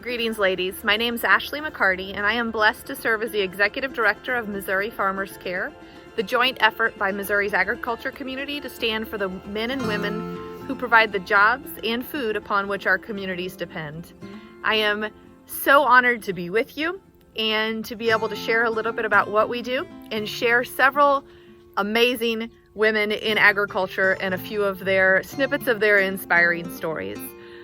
Greetings, ladies. My name is Ashley McCarty, and I am blessed to serve as the Executive Director of Missouri Farmers Care, the joint effort by Missouri's agriculture community to stand for the men and women who provide the jobs and food upon which our communities depend. I am so honored to be with you and to be able to share a little bit about what we do and share several amazing women in agriculture and a few of their snippets of their inspiring stories.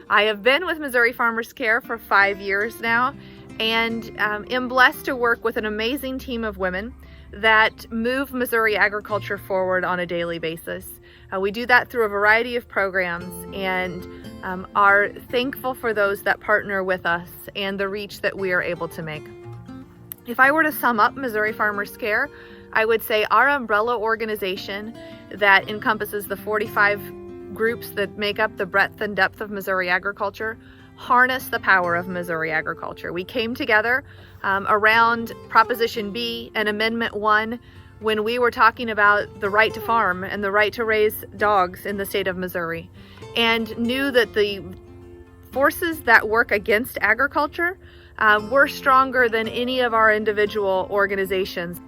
I have been with Missouri Farmers Care for 5 years now and am blessed to work with an amazing team of women that move Missouri agriculture forward on a daily basis. We do that through a variety of programs and are thankful for those that partner with us and the reach that we are able to make. If I were to sum up Missouri Farmers Care, I would say our umbrella organization that encompasses the 45 groups that make up the breadth and depth of Missouri agriculture harness the power of Missouri agriculture. We came together around Proposition B and Amendment 1 when we were talking about the right to farm and the right to raise dogs in the state of Missouri, and knew that the forces that work against agriculture were stronger than any of our individual organizations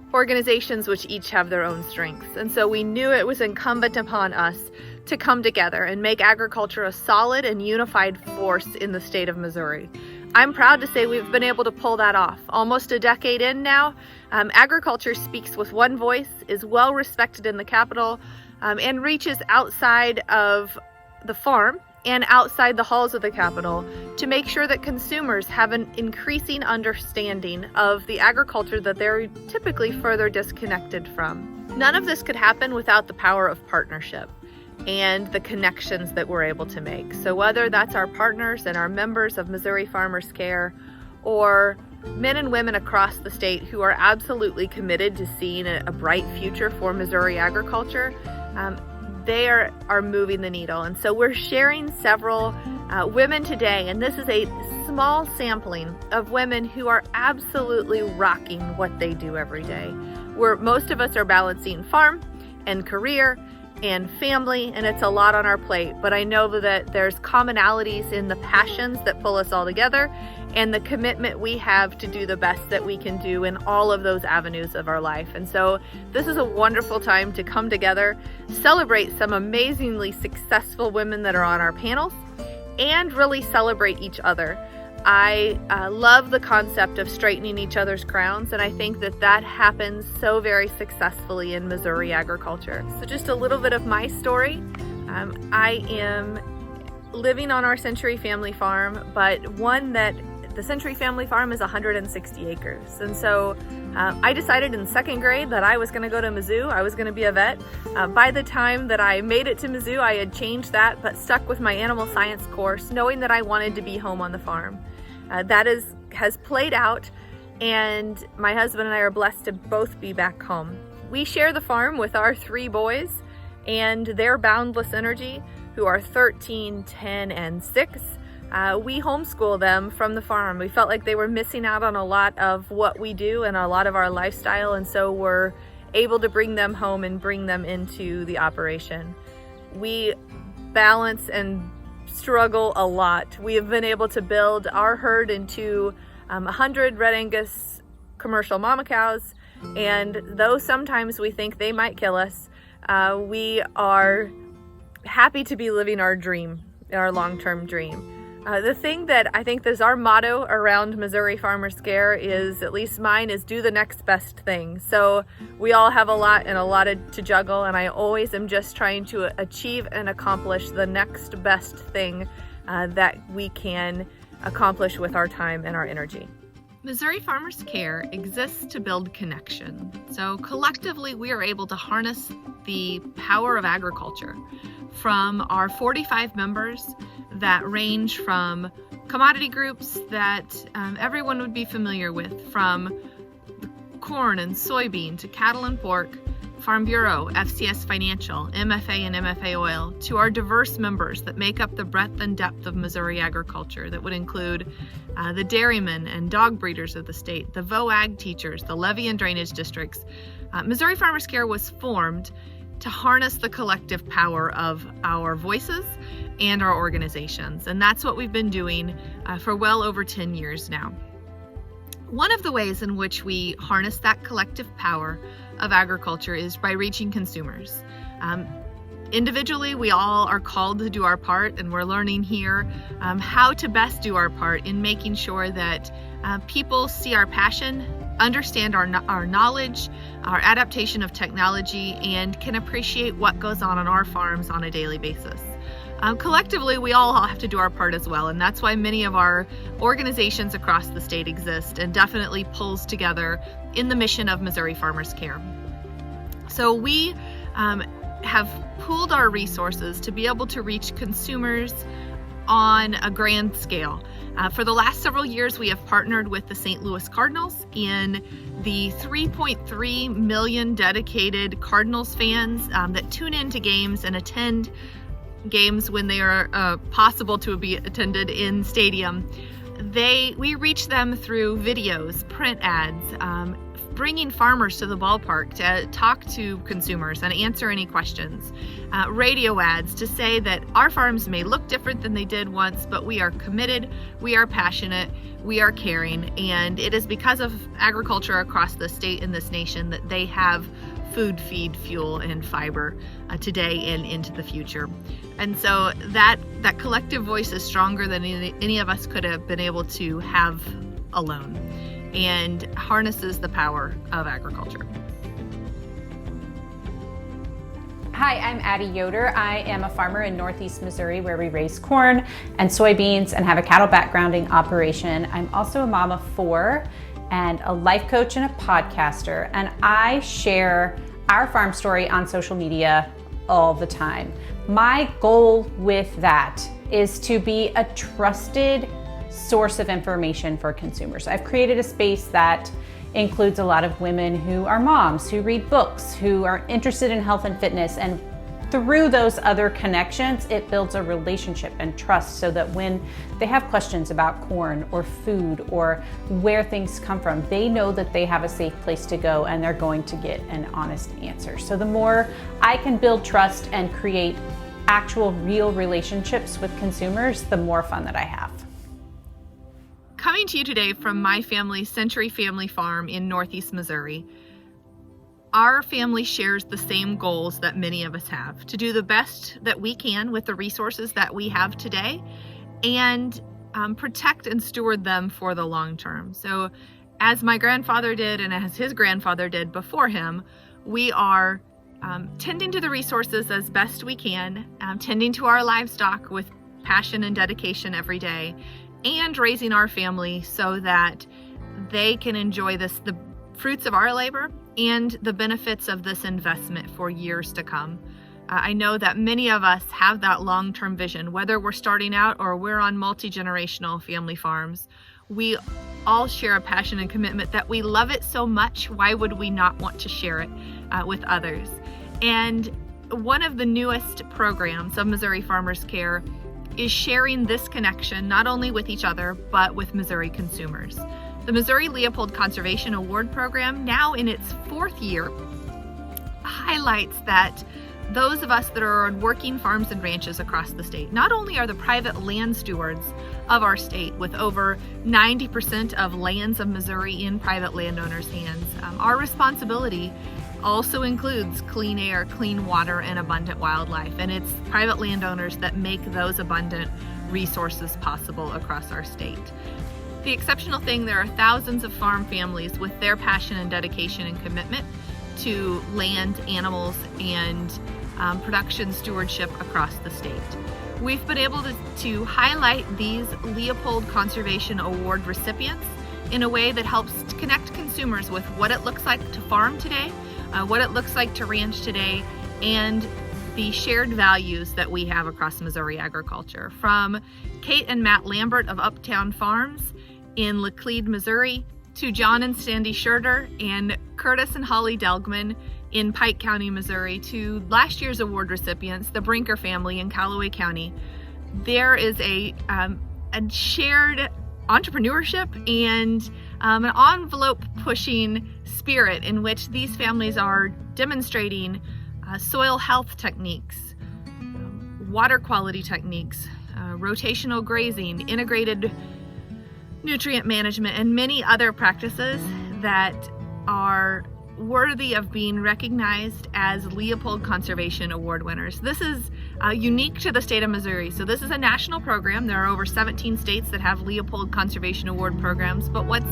which each have their own strengths. And so we knew it was incumbent upon us to come together and make agriculture a solid and unified force in the state of Missouri. I'm proud to say we've been able to pull that off. Almost a decade in now, agriculture speaks with one voice, is well respected in the Capitol, and reaches outside of the farm and outside the halls of the Capitol to make sure that consumers have an increasing understanding of the agriculture that they're typically further disconnected from. None of this could happen without the power of partnership and the connections that we're able to make. So whether that's our partners and our members of Missouri Farmers Care, or men and women across the state who are absolutely committed to seeing a bright future for Missouri agriculture, they are moving the needle. And so we're sharing several women today, and this is a small sampling of women who are absolutely rocking what they do every day. Where most of us are balancing farm and career and family, and it's a lot on our plate, but I know that there's commonalities in the passions that pull us all together and the commitment we have to do the best that we can do in all of those avenues of our life. And so this is a wonderful time to come together, celebrate some amazingly successful women that are on our panels, and really celebrate each other. I love the concept of straightening each other's crowns, and I think that happens so very successfully in Missouri agriculture. So just a little bit of my story. I am living on our Century Family Farm, but one that the Century Family Farm is 160 acres. And so I decided in second grade that I was going to go to Mizzou. I was going to be a vet. By the time that I made it to Mizzou, I had changed that, but stuck with my animal science course, knowing that I wanted to be home on the farm. That has played out, and my husband and I are blessed to both be back home. We share the farm with our 3 boys and their boundless energy, who are 13, 10, and 6. We homeschool them from the farm. We felt like they were missing out on a lot of what we do and a lot of our lifestyle, and so we're able to bring them home and bring them into the operation. We balance and struggle a lot. We have been able to build our herd into 100 Red Angus commercial mama cows, and though sometimes we think they might kill us, we are happy to be living our dream, our long-term dream. The thing that I think is our motto around Missouri Farmers Care is, at least mine, is do the next best thing. So we all have a lot to juggle, and I always am just trying to achieve and accomplish the next best thing that we can accomplish with our time and our energy. Missouri Farmers Care exists to build connection. So collectively, we are able to harness the power of agriculture from our 45 members that range from commodity groups that everyone would be familiar with, from corn and soybean to cattle and pork, Farm Bureau, FCS Financial, MFA and MFA Oil, to our diverse members that make up the breadth and depth of Missouri agriculture. That would include the dairymen and dog breeders of the state, the VOAG teachers, the levee and drainage districts. Missouri Farmers Care was formed to harness the collective power of our voices and our organizations. And that's what we've been doing for well over 10 years now. One of the ways in which we harness that collective power of agriculture is by reaching consumers. Individually, we all are called to do our part, and we're learning here how to best do our part in making sure that people see our passion, understand our knowledge, our adaptation of technology, and can appreciate what goes on our farms on a daily basis. Collectively, we all have to do our part as well, and that's why many of our organizations across the state exist and definitely pulls together in the mission of Missouri Farmers Care. So we have pooled our resources to be able to reach consumers on a grand scale. For the last several years, we have partnered with the St. Louis Cardinals in the 3.3 million dedicated Cardinals fans that tune into games and attend games when they are possible to be attended in stadium. We reach them through videos, print ads, bringing farmers to the ballpark to talk to consumers and answer any questions, radio ads to say that our farms may look different than they did once, but we are committed, we are passionate, we are caring, and it is because of agriculture across the state and this nation that they have food, feed, fuel, and fiber today and into the future. And so that collective voice is stronger than any of us could have been able to have alone, and harnesses the power of agriculture. Hi, I'm Addie Yoder. I am a farmer in Northeast Missouri where we raise corn and soybeans and have a cattle backgrounding operation. I'm also a mom of 4 and a life coach and a podcaster, and I share our farm story on social media all the time. My goal with that is to be a trusted source of information for consumers. I've created a space that includes a lot of women who are moms, who read books, who are interested in health and fitness, and through those other connections, it builds a relationship and trust so that when they have questions about corn or food or where things come from, they know that they have a safe place to go and they're going to get an honest answer. So the more I can build trust and create actual real relationships with consumers, the more fun that I have. Coming to you today from my family's Century Family Farm in Northeast Missouri, our family shares the same goals that many of us have, to do the best that we can with the resources that we have today and protect and steward them for the long term. So as my grandfather did and as his grandfather did before him, we are tending to the resources as best we can, tending to our livestock with passion and dedication every day, and raising our family so that they can enjoy the fruits of our labor and the benefits of this investment for years to come. I know that many of us have that long-term vision, whether we're starting out or we're on multi-generational family farms. We all share a passion and commitment that we love it so much. Why would we not want to share it with others? And one of the newest programs of Missouri Farmers Care is sharing this connection not only with each other, but with Missouri consumers. The Missouri Leopold Conservation Award Program, now in its 4th year, highlights that those of us that are on working farms and ranches across the state not only are the private land stewards of our state, with over 90% of lands of Missouri in private landowners' hands, our responsibility also includes clean air, clean water, and abundant wildlife. And it's private landowners that make those abundant resources possible across our state. The exceptional thing, there are thousands of farm families with their passion and dedication and commitment to land, animals, and production stewardship across the state. We've been able to highlight these Leopold Conservation Award recipients in a way that helps to connect consumers with what it looks like to farm today, what it looks like to ranch today, and the shared values that we have across Missouri agriculture. From Kate and Matt Lambert of Uptown Farms in Laclede, Missouri, to John and Sandy Schurter and Curtis and Holly Delgman in Pike County, Missouri, to last year's award recipients, the Brinker family in Callaway County. There is a shared entrepreneurship and an envelope pushing spirit in which these families are demonstrating soil health techniques, water quality techniques, rotational grazing, integrated nutrient management, and many other practices that are worthy of being recognized as Leopold Conservation Award winners. This is unique to the state of Missouri. So this is a national program. There are over 17 states that have Leopold Conservation Award programs. But what's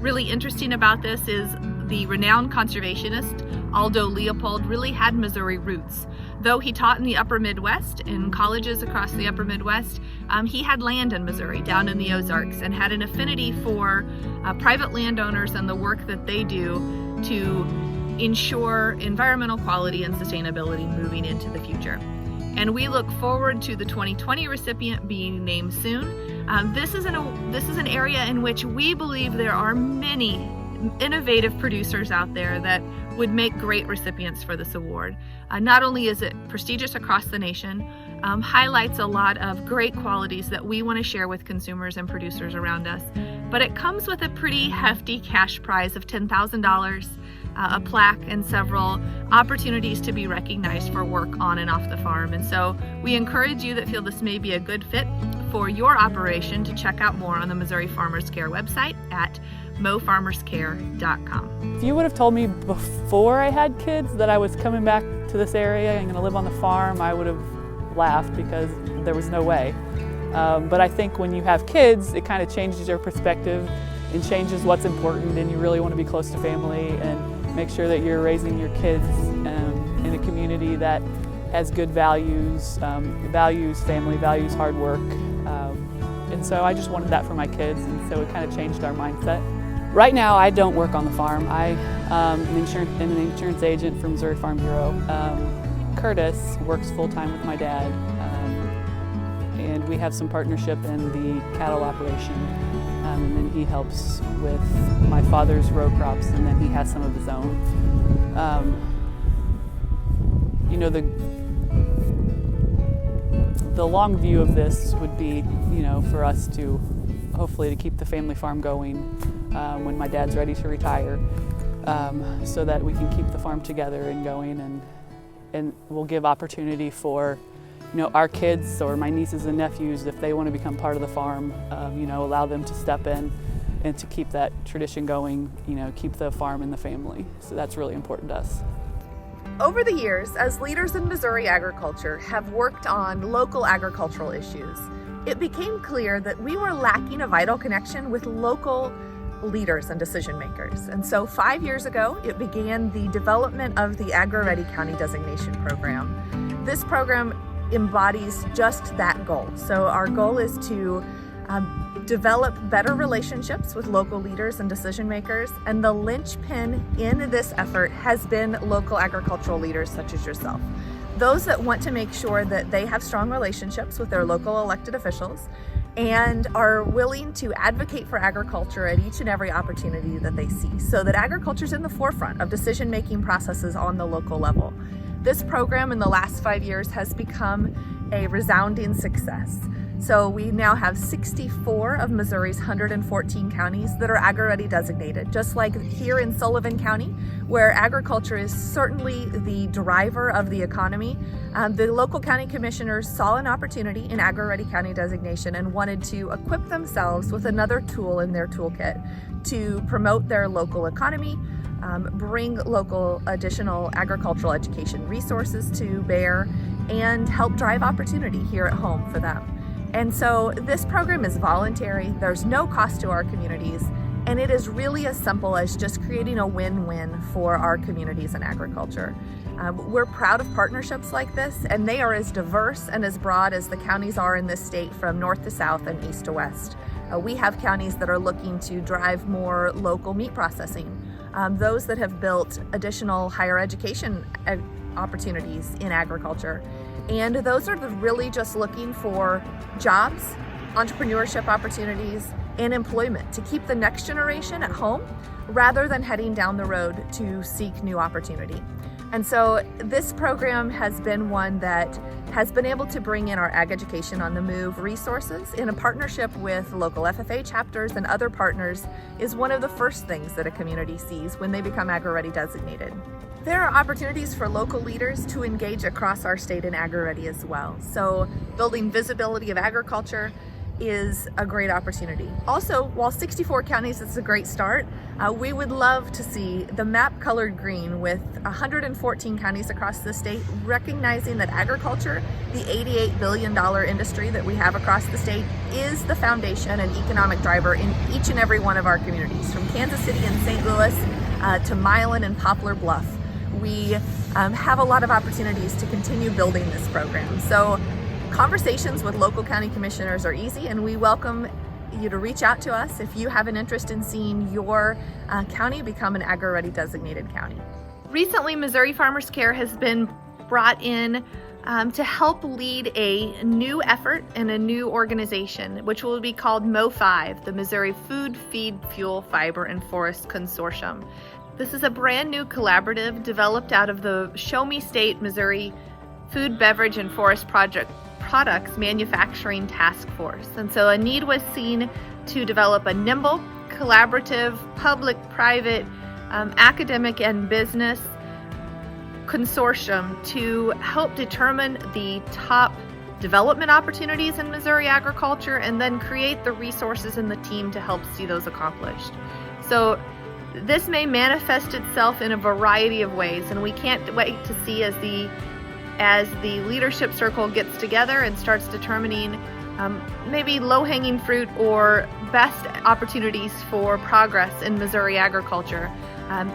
really interesting about this is the renowned conservationist Aldo Leopold really had Missouri roots. Though he taught in the upper Midwest, in colleges across the upper Midwest, he had land in Missouri, down in the Ozarks, and had an affinity for private landowners and the work that they do to ensure environmental quality and sustainability moving into the future. And we look forward to the 2020 recipient being named soon. This is an area in which we believe there are many innovative producers out there that would make great recipients for this award. Not only is it prestigious across the nation, highlights a lot of great qualities that we want to share with consumers and producers around us, but it comes with a pretty hefty cash prize of $10,000, a plaque, and several opportunities to be recognized for work on and off the farm. And so we encourage you that feel this may be a good fit for your operation to check out more on the Missouri Farmers Care website at mofarmerscare.com. If you would have told me before I had kids that I was coming back to this area and going to live on the farm, I would have laughed because there was no way. But I think when you have kids, it kind of changes your perspective and changes what's important, and you really want to be close to family and make sure that you're raising your kids in a community that has good values, family values, hard work. And so I just wanted that for my kids, and so it kind of changed our mindset. Right now, I don't work on the farm. I'm an insurance agent for Missouri Farm Bureau. Curtis works full-time with my dad, and we have some partnership in the cattle operation, and then he helps with my father's row crops, and then he has some of his own. You know, the long view of this would be, you know, for us to hopefully to keep the family farm going when my dad's ready to retire, so that we can keep the farm together and going, and we'll give opportunity for, you know, our kids or my nieces and nephews, if they want to become part of the farm, you know, allow them to step in and to keep that tradition going, you know, keep the farm in the family. So that's really important to us. Over the years, as leaders in Missouri agriculture have worked on local agricultural issues, it became clear that we were lacking a vital connection with local leaders and decision makers. And so 5 years ago, it began the development of the Agri-Ready County Designation Program. This program embodies just that goal. So our goal is to develop better relationships with local leaders and decision makers, and the linchpin in this effort has been local agricultural leaders such as yourself. Those that want to make sure that they have strong relationships with their local elected officials and are willing to advocate for agriculture at each and every opportunity that they see, so that agriculture is in the forefront of decision-making processes on the local level. This program in the last 5 years has become a resounding success. So we now have 64 of Missouri's 114 counties that are Agri-Ready designated, just like here in Sullivan County, where agriculture is certainly the driver of the economy. The local county commissioners saw an opportunity in Agri-Ready County designation and wanted to equip themselves with another tool in their toolkit to promote their local economy, bring local additional agricultural education resources to bear, and help drive opportunity here at home for them. And so this program is voluntary, there's no cost to our communities, and it is really as simple as just creating a win-win for our communities in agriculture. We're proud of partnerships like this, and they are as diverse and as broad as the counties are in this state, from north to south and east to west. We have counties that are looking to drive more local meat processing, those that have built additional higher education opportunities in agriculture, and those are really just looking for jobs, entrepreneurship opportunities, and employment to keep the next generation at home rather than heading down the road to seek new opportunity. And so this program has been one that has been able to bring in our Ag Education on the Move resources in a partnership with local FFA chapters and other partners is one of the first things that a community sees when they become Agri-Ready designated. There are opportunities for local leaders to engage across our state in AgriReady as well. So building visibility of agriculture is a great opportunity. Also, while 64 counties is a great start, we would love to see the map colored green with 114 counties across the state, recognizing that agriculture, the $88 billion industry that we have across the state, is the foundation and economic driver in each and every one of our communities, from Kansas City and St. Louis to Milan and Poplar Bluff. We have a lot of opportunities to continue building this program. So conversations with local county commissioners are easy, and we welcome you to reach out to us if you have an interest in seeing your county become an AgriReady designated county. Recently, Missouri Farmers Care has been brought in to help lead a new effort and a new organization, which will be called MO5, the Missouri Food, Feed, Fuel, Fiber, and Forest Consortium. This is a brand new collaborative developed out of the Show Me State Missouri Food, Beverage, and Forest Products Manufacturing Task Force. And so a need was seen to develop a nimble, collaborative, public-private, academic and business consortium to help determine the top development opportunities in Missouri agriculture and then create the resources and the team to help see those accomplished. So this may manifest itself in a variety of ways, and we can't wait to see as the leadership circle gets together and starts determining maybe low-hanging fruit or best opportunities for progress in Missouri agriculture.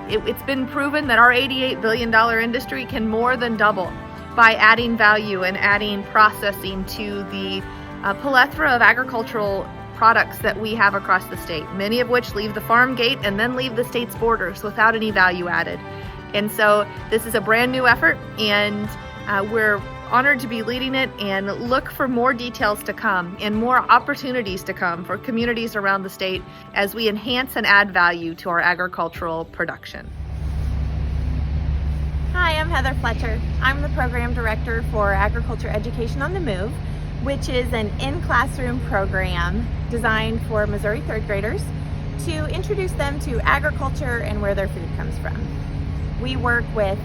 It's been proven that our $88 billion industry can more than double by adding value and adding processing to the plethora of agricultural products that we have across the state, many of which leave the farm gate and then leave the state's borders without any value added. And so this is a brand new effort, and we're honored to be leading it, and look for more details to come and more opportunities to come for communities around the state as we enhance and add value to our agricultural production. Hi, I'm Heather Fletcher. I'm the Program Director for Agriculture Education on the Move, which is an in-classroom program designed for Missouri third graders to introduce them to agriculture and where their food comes from. We work with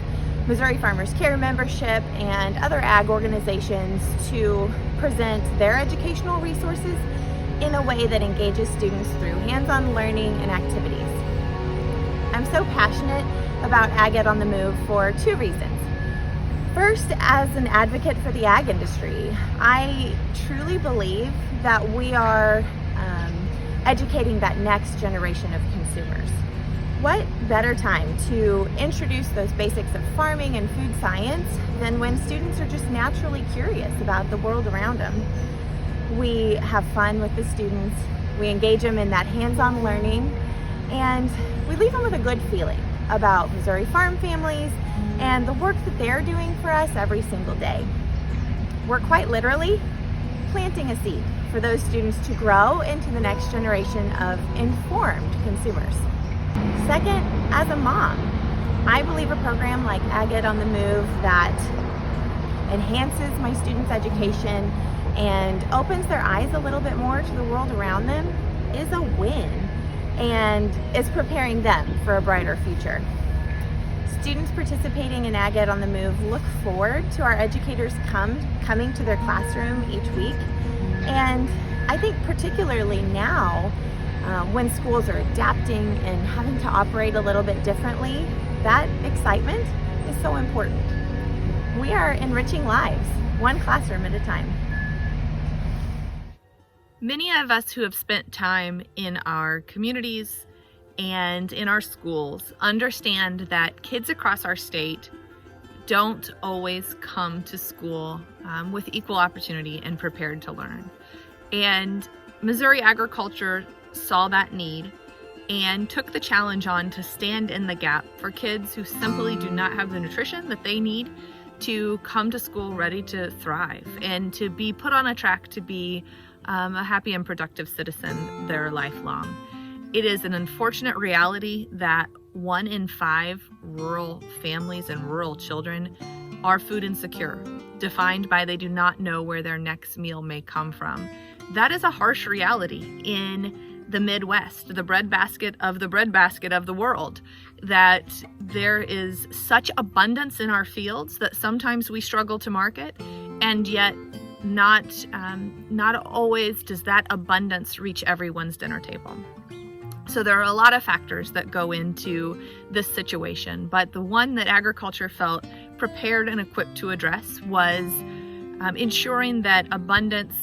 Missouri Farmers Care membership and other ag organizations to present their educational resources in a way that engages students through hands-on learning and activities. I'm so passionate about Agate on the Move for two reasons. First, as an advocate for the ag industry, I truly believe that we are educating that next generation of consumers. What better time to introduce those basics of farming and food science than when students are just naturally curious about the world around them? We have fun with the students, we engage them in that hands-on learning, and we leave them with a good feeling about Missouri farm families and the work that they're doing for us every single day. We're quite literally planting a seed for those students to grow into the next generation of informed consumers. Second, as a mom, I believe a program like Agate on the Move that enhances my students' education and opens their eyes a little bit more to the world around them is a win, and is preparing them for a brighter future. Students participating in Agate on the Move look forward to our educators coming to their classroom each week, and I think particularly now, when schools are adapting and having to operate a little bit differently, that excitement is so important. We are enriching lives, one classroom at a time. Many of us who have spent time in our communities and in our schools understand that kids across our state don't always come to school with equal opportunity and prepared to learn. And Missouri agriculture saw that need and took the challenge on to stand in the gap for kids who simply do not have the nutrition that they need to come to school ready to thrive and to be put on a track to be a happy and productive citizen their lifelong. It is an unfortunate reality that 1 in 5 rural families and rural children are food insecure, defined by they do not know where their next meal may come from. That is a harsh reality in the Midwest, the breadbasket of the world, that there is such abundance in our fields that sometimes we struggle to market, and yet not always does that abundance reach everyone's dinner table. So there are a lot of factors that go into this situation, but the one that agriculture felt prepared and equipped to address was ensuring that abundance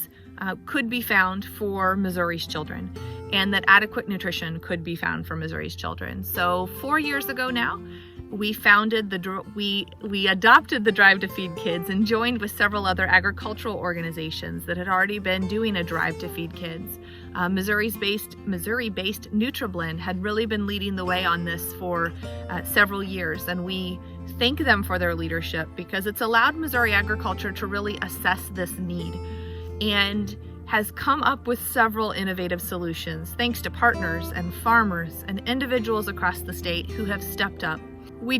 could be found for Missouri's children, and that adequate nutrition could be found for Missouri's children. So 4 years ago now, we adopted the Drive to Feed Kids and joined with several other agricultural organizations that had already been doing a Drive to Feed Kids. Missouri-based NutriBlend had really been leading the way on this for several years, and we thank them for their leadership because it's allowed Missouri agriculture to really assess this need and has come up with several innovative solutions thanks to partners and farmers and individuals across the state who have stepped up. We did